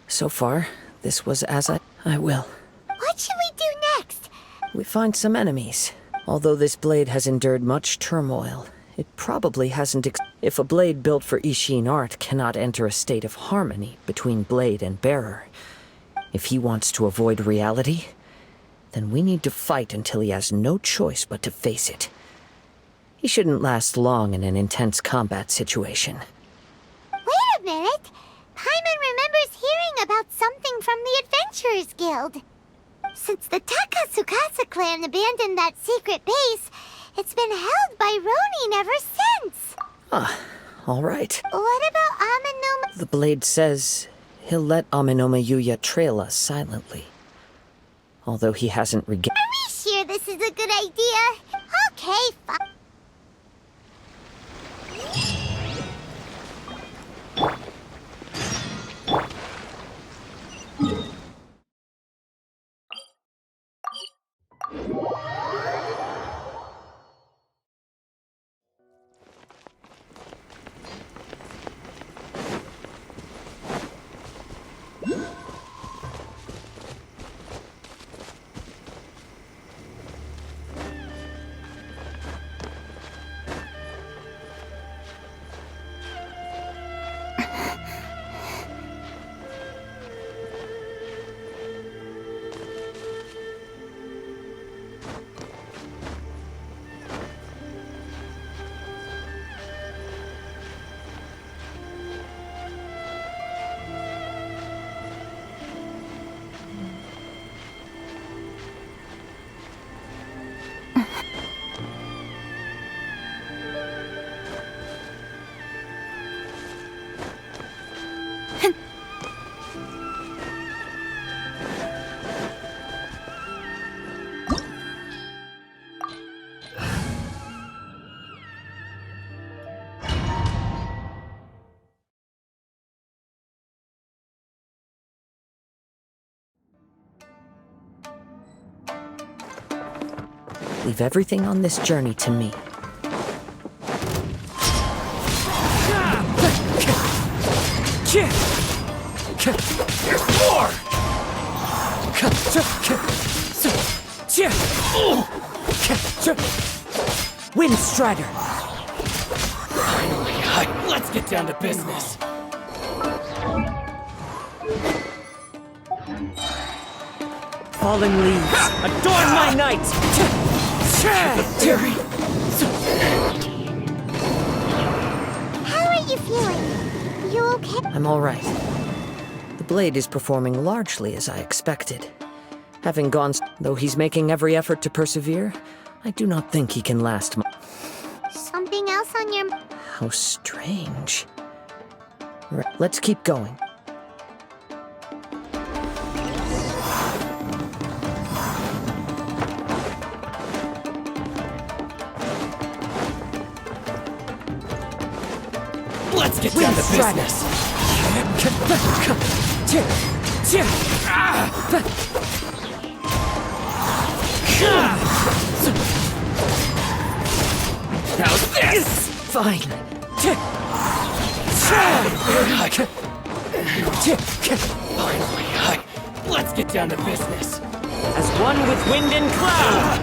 Speaker 5: So far, this was as I will.
Speaker 1: What should we do next?
Speaker 5: We find some enemies. Although this blade has endured much turmoil, it probably hasn't if a blade built for Ishin art cannot enter a state of harmony between blade and bearer. If he wants to avoid reality, then we need to fight until he has no choice but to face it. He shouldn't last long in an intense combat situation.
Speaker 1: Wait a minute! Paimon remembers hearing about something from the Adventurers Guild. Since the Takasukasa clan abandoned that secret base, it's been held by Ronin ever since.
Speaker 5: All right.
Speaker 1: What about Amenoma?
Speaker 5: The blade says he'll let Amenoma Yuya trail us silently. Although he hasn't regained...
Speaker 1: Are we sure this is a good idea? Okay, fine.
Speaker 5: Leave everything on this journey to me.
Speaker 8: There's more!
Speaker 5: Wind Strider!
Speaker 8: Let's get down to business.
Speaker 5: Falling leaves.
Speaker 12: Adorn my night!
Speaker 1: How are you feeling? You okay?
Speaker 5: I'm all right. The blade is performing largely as I expected. Having gone, though he's making every effort to persevere, I do not think he can last much.
Speaker 1: Something else on your...
Speaker 5: How strange. Let's keep going.
Speaker 8: Let's get down to business. How's this?
Speaker 5: Fine.
Speaker 8: Finally, let's get down to business.
Speaker 12: As one with wind and cloud!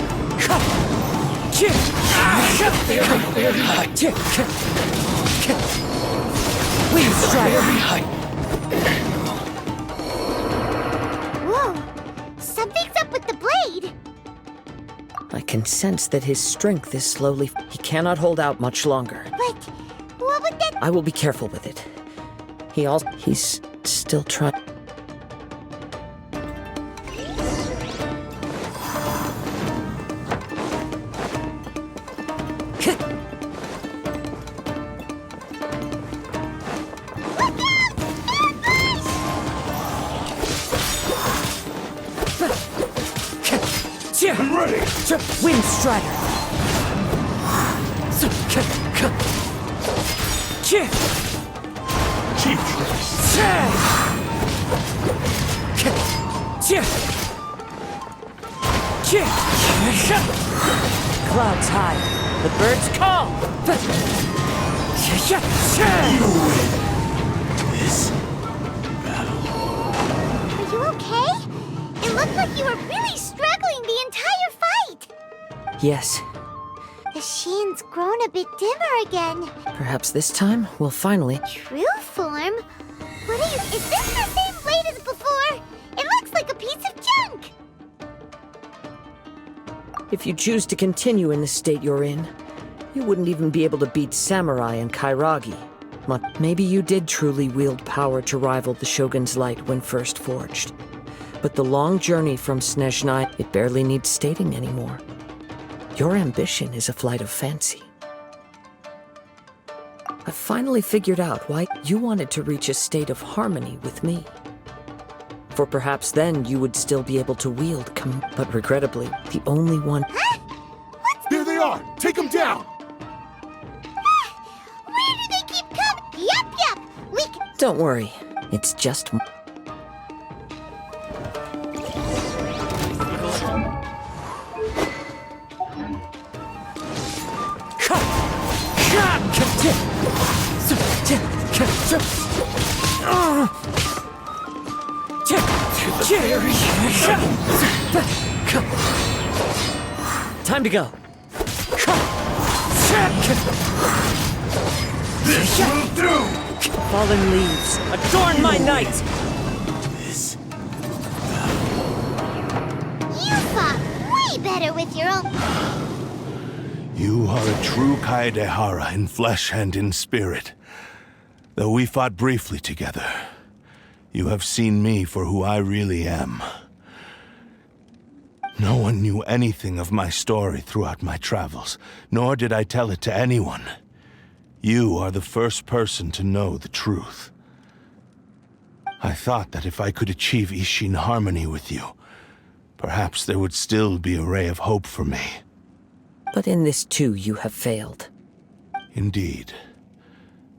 Speaker 5: Wind Strider!
Speaker 1: Whoa! Something's up with the blade!
Speaker 5: I can sense that his strength is slowly... He cannot hold out much longer.
Speaker 1: But what would that...
Speaker 5: I will be careful with it. He's still trying...
Speaker 8: I'm ready.
Speaker 5: Wind Strider! Clouds high. The birds call!
Speaker 1: Are you okay? It looked like you were really struggling the entire fight!
Speaker 5: Yes,
Speaker 1: The sheen's grown a bit dimmer again.
Speaker 5: perhaps this time we'll finally...
Speaker 1: True form? What are you... Is this the same blade as before? It looks like a piece of junk!
Speaker 5: If you choose to continue in the state you're in, you wouldn't even be able to beat Samurai and Kairagi. Maybe you did truly wield power to rival the Shogun's light when first forged. But the long journey from Snezhnaya, it barely needs stating anymore. Your ambition is a flight of fancy. I finally figured out why you wanted to reach a state of harmony with me. For perhaps then you would still be able to wield but regrettably, the only one...
Speaker 3: There they are! Take them down!
Speaker 1: Where do they keep coming? Yup! We can...
Speaker 5: Don't worry, it's just...
Speaker 12: Time to go.
Speaker 3: This will do!
Speaker 5: Fallen leaves.
Speaker 12: Adorn my night!
Speaker 1: You fought way better with your own...
Speaker 3: You are a true Kaedehara in flesh and in spirit. Though we fought briefly together, you have seen me for who I really am. No one knew anything of my story throughout my travels, nor did I tell it to anyone. You are the first person to know the truth. I thought that if I could achieve Ishin harmony with you, perhaps there would still be a ray of hope for me.
Speaker 5: But in this too you have failed.
Speaker 3: Indeed.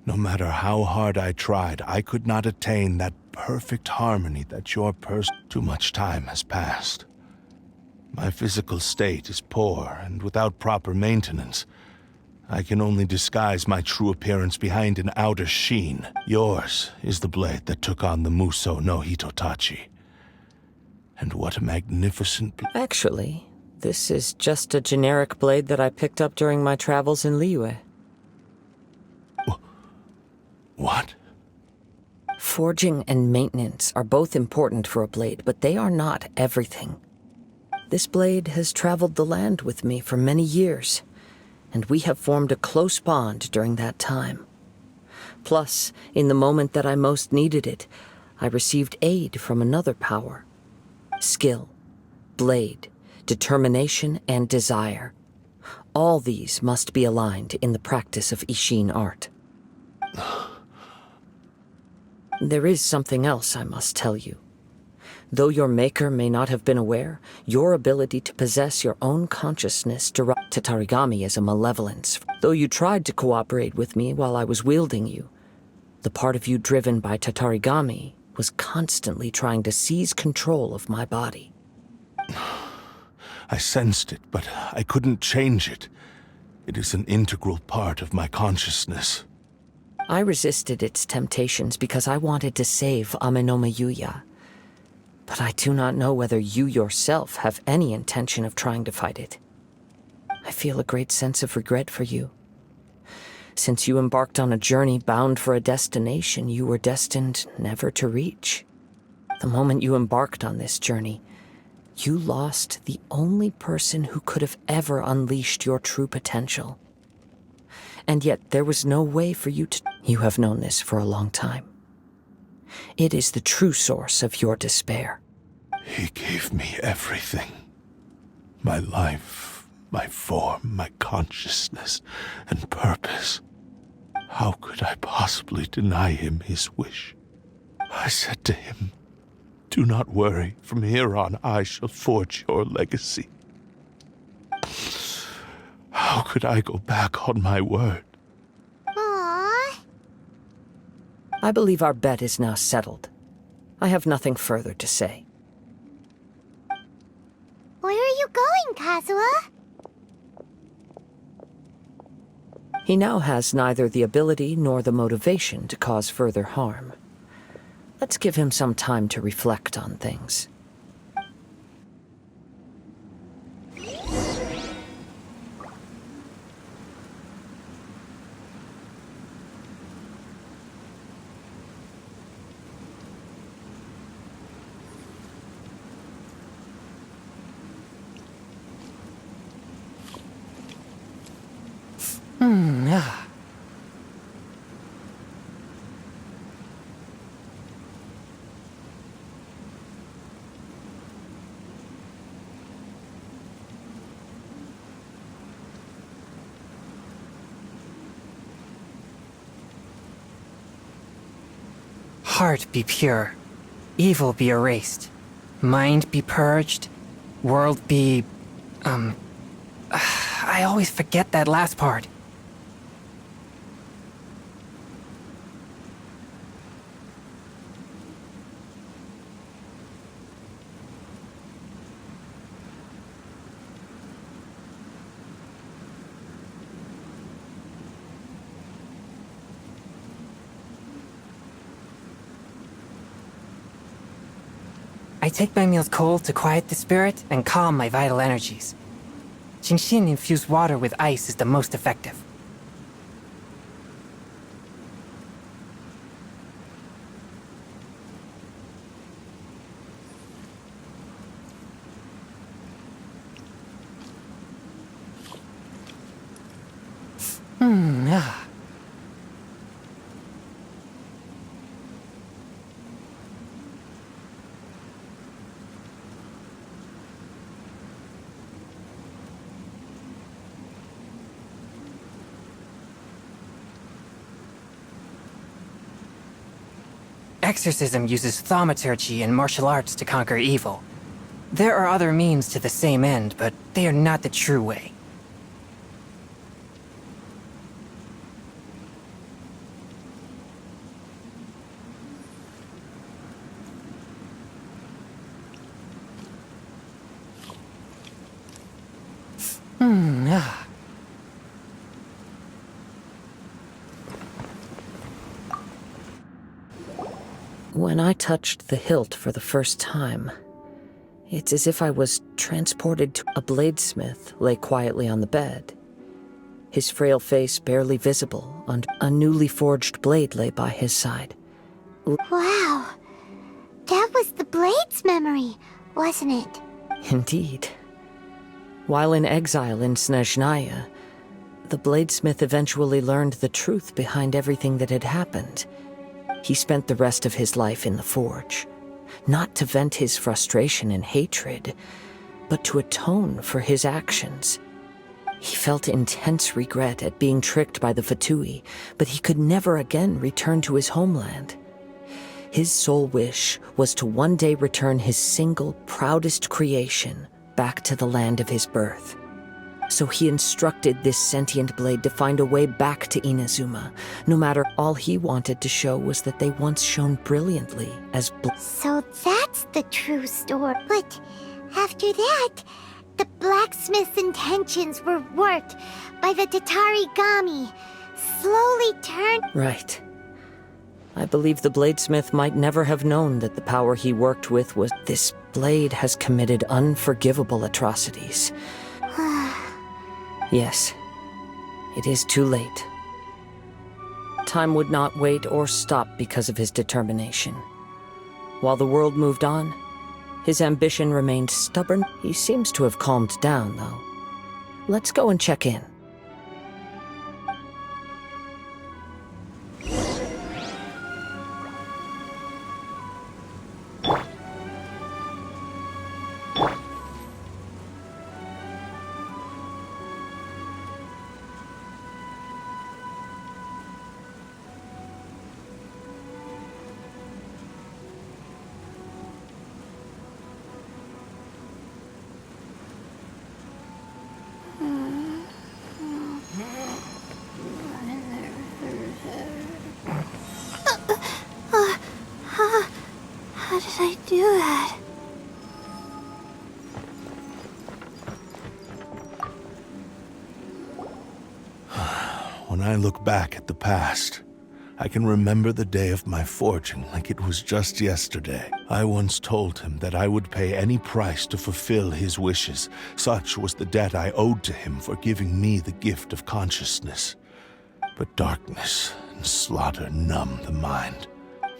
Speaker 3: No matter how hard I tried, I could not attain that perfect harmony that your Too much time has passed. My physical state is poor, and without proper maintenance, I can only disguise my true appearance behind an outer sheen. Yours is the blade that took on the Muso no Hitotachi. And what a magnificent...
Speaker 5: Actually, this is just a generic blade that I picked up during my travels in Liyue.
Speaker 3: What?
Speaker 5: Forging and maintenance are both important for a blade, but they are not everything. This blade has traveled the land with me for many years, and we have formed a close bond during that time. Plus, in the moment that I most needed it, I received aid from another power. Skill, blade, determination, and desire. All these must be aligned in the practice of Ishin art. There is something else I must tell you. Though your maker may not have been aware, your ability to possess your own consciousness to Tatarigami is a malevolence. Though you tried to cooperate with me while I was wielding you, the part of you driven by Tatarigami was constantly trying to seize control of my body.
Speaker 3: I sensed it, but I couldn't change it. It is an integral part of my consciousness.
Speaker 5: I resisted its temptations because I wanted to save Amenoma Yuya. But I do not know whether you yourself have any intention of trying to fight it. I feel a great sense of regret for you. Since you embarked on a journey bound for a destination you were destined never to reach. The moment you embarked on this journey, you lost the only person who could have ever unleashed your true potential. And yet there was no way for you to... You have known this for a long time. It is the true source of your despair.
Speaker 3: He gave me everything. My life, my form, my consciousness, and purpose. How could I possibly deny him his wish? I said to him, "Do not worry, from here on I shall forge your legacy." How could I go back on my word?
Speaker 1: Aww.
Speaker 5: I believe our bet is now settled. I have nothing further to say.
Speaker 1: Where are you going, Kazuha?
Speaker 5: He now has neither the ability nor the motivation to cause further harm. Let's give him some time to reflect on things.
Speaker 13: Heart be pure, evil be erased, mind be purged, world be... I always forget that last part. I take my meals cold to quiet the spirit and calm my vital energies. Genshin infused water with ice is the most effective. Exorcism uses thaumaturgy and martial arts to conquer evil. There are other means to the same end, but they are not the true way.
Speaker 5: When I touched the hilt for the first time, it's as if I was transported to a bladesmith lay quietly on the bed. His frail face barely visible, and a newly forged blade lay by his side.
Speaker 1: Wow. That was the Blade's memory, wasn't it?
Speaker 5: Indeed. While in exile in Snezhnaya, the bladesmith eventually learned the truth behind everything that had happened. He spent the rest of his life in the forge, not to vent his frustration and hatred, but to atone for his actions. He felt intense regret at being tricked by the Fatui, but he could never again return to his homeland. His sole wish was to one day return his single, proudest creation back to the land of his birth. So he instructed this sentient blade to find a way back to Inazuma. No matter, all he wanted to show was that they once shone brilliantly as
Speaker 1: So that's the true story. But after that, the blacksmith's intentions were worked by the Tatarigami, slowly turned...
Speaker 5: Right. I believe the bladesmith might never have known that the power he worked with was... This blade has committed unforgivable atrocities. Yes, it is too late. Time would not wait or stop because of his determination. While the world moved on, his ambition remained stubborn. He seems to have calmed down, though. Let's go and check in.
Speaker 1: How did I do that?
Speaker 3: When I look back at the past, I can remember the day of my forging like it was just yesterday. I once told him that I would pay any price to fulfill his wishes. Such was the debt I owed to him for giving me the gift of consciousness. But darkness and slaughter numb the mind.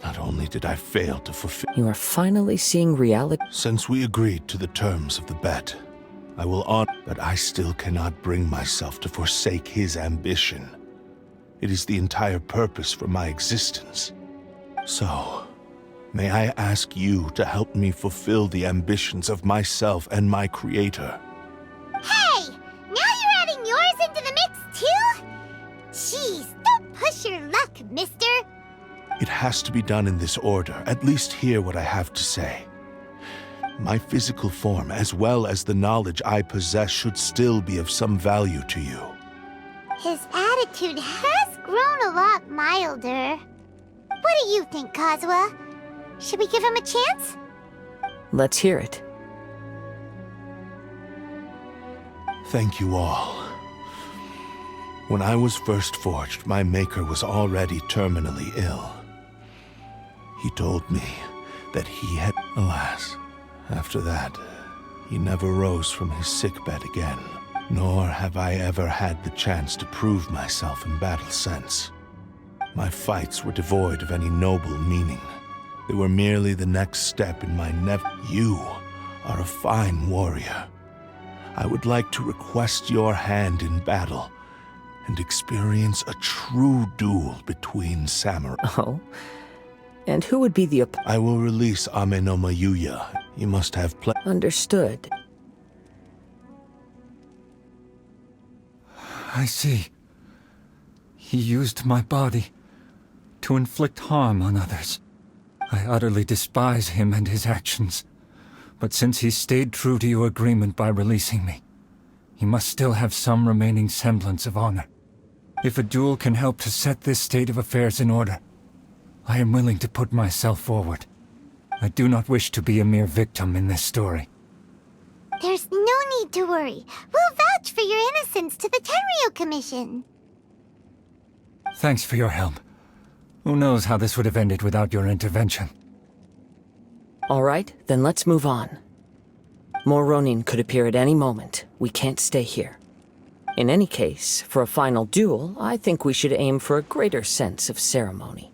Speaker 3: Not only did I fail to fulfill...
Speaker 5: You are finally seeing reality.
Speaker 3: Since we agreed to the terms of the bet, I will honor, but I still cannot bring myself to forsake his ambition. It is the entire purpose for my existence. So, may I ask you to help me fulfill the ambitions of myself and my creator?
Speaker 1: Hey! Now you're adding yours into the mix, too? Jeez, don't push your luck, mister.
Speaker 3: It has to be done in this order. At least hear what I have to say. My physical form, as well as the knowledge I possess, should still be of some value to you.
Speaker 1: His attitude has grown a lot milder. What do you think, Kazuha? Should we give him a chance?
Speaker 5: Let's hear it.
Speaker 3: Thank you all. When I was first forged, my maker was already terminally ill. He told me that he had... Alas, after that, he never rose from his sickbed again. Nor have I ever had the chance to prove myself in battle since. My fights were devoid of any noble meaning. They were merely the next step in my You are a fine warrior. I would like to request your hand in battle and experience a true duel between samurai.
Speaker 5: Oh? And who would be the
Speaker 3: I will release Ame no Mayuya. You must have
Speaker 5: Understood.
Speaker 8: I see. He used my body to inflict harm on others. I utterly despise him and his actions. But since he stayed true to your agreement by releasing me, he must still have some remaining semblance of honor. If a duel can help to set this state of affairs in order, I am willing to put myself forward. I do not wish to be a mere victim in this story.
Speaker 1: There's no need to worry. We'll vouch for for your innocence to the Terrio Commission.
Speaker 8: Thanks for your help. Who knows how this would have ended without your intervention.
Speaker 5: All right, then let's move on. More Ronin could appear at any moment. We can't stay here. In any case, for a final duel, I think we should aim for a greater sense of ceremony.